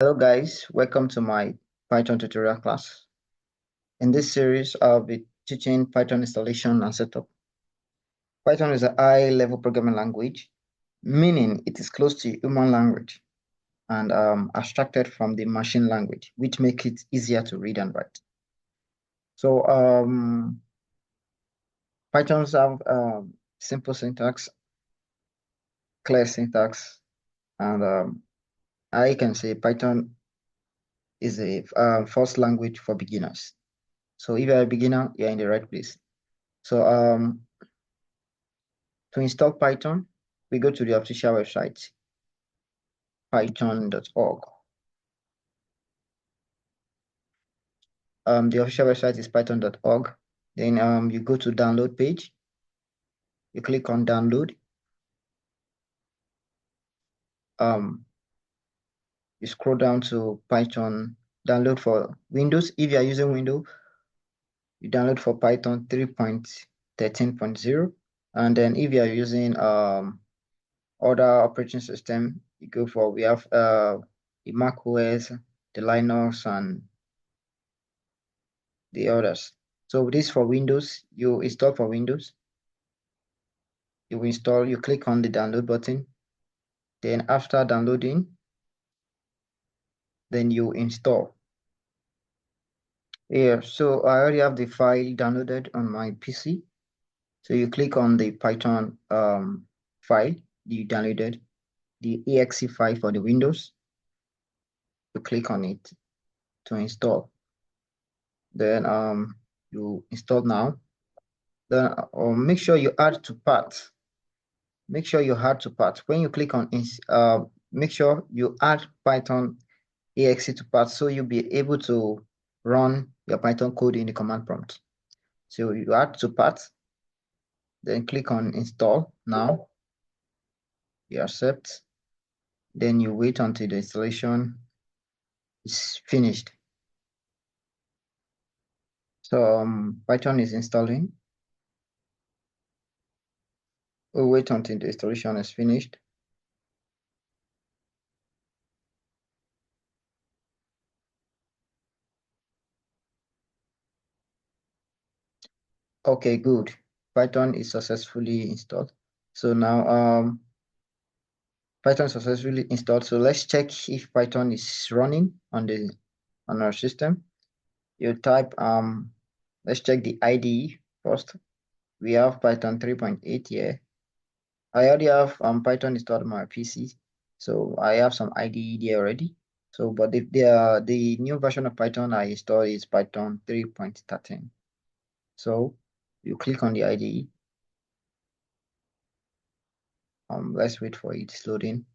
Hello guys, welcome to my Python tutorial class. In this series, I'll be teaching Python installation and setup. Python is a high-level programming language, meaning it is close to human language and abstracted from the machine language, which makes it easier to read and write. So Pythons have simple syntax, clear syntax, and I can say Python is a first language for beginners. So if you're a beginner, you're in the right place. So to install Python, we go to the official website, python.org. The official website is python.org. Then you go to download page. You click on download. You scroll down to Python download for Windows. If you are using Windows, you download for Python 3.13.0. And then if you are using other operating system, you go for, we have the Mac OS, the Linux, and the others. So this for Windows, you install for Windows. You install, you click on the download button. Then after downloading, then you install. Yeah, so I already have the file downloaded on my PC. So you click on the Python file you downloaded, the exe file for the Windows. You click on it to install. Then you install now. Then make sure you add to path. Make sure you add to path. When you click on make sure you add Python exe to path so you'll be able to run your Python code in the command prompt. So you add to path, then click on install now. You accept. Then you wait until the installation is finished. So Python is installing. We'll wait until the installation is finished. Okay, good. Python is successfully installed. So now Python successfully installed. So let's check if Python is running on our system. You type let's check the IDE first. We have Python 3.8 here. I already have Python installed on my PC, so I have some IDE there already. So, but the new version of Python I installed is Python 3.13. So you click on the IDE. Let's wait for it loading.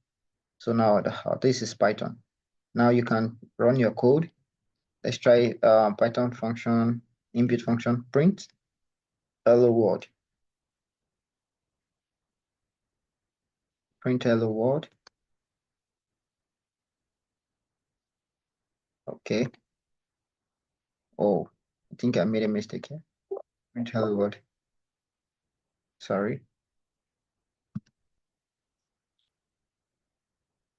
So now this is Python. Now you can run your code. Let's try Python function, input function, print hello world. Print hello world. Okay. Oh, I think I made a mistake here. Print hello world. Sorry.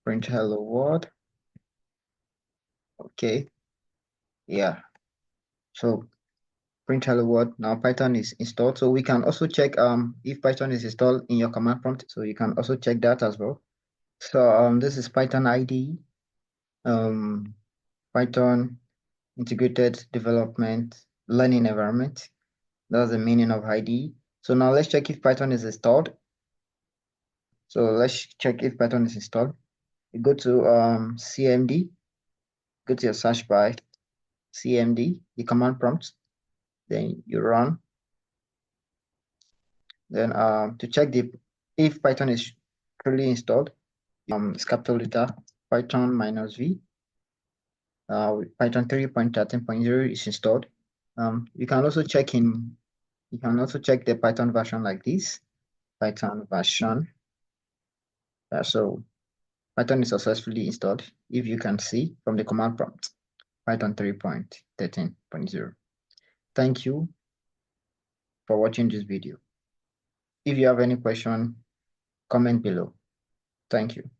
Print hello world. Okay. Yeah. So print hello world. Now Python is installed. So we can also check if Python is installed in your command prompt. So you can also check that as well. So this is Python IDE. Python integrated development learning environment. That's the meaning of IDE. So now let's check if Python is installed. So let's check if Python is installed. You go to CMD, go to your search bar, CMD, the command prompt, then you run. Then to check if Python is truly installed, it's capital letter Python -v. Python 3.13.0 is installed. You can also check the Python version like this, Python version. So Python is successfully installed, if you can see from the command prompt, Python 3.13.0. Thank you for watching this video. If you have any question, comment below. Thank you.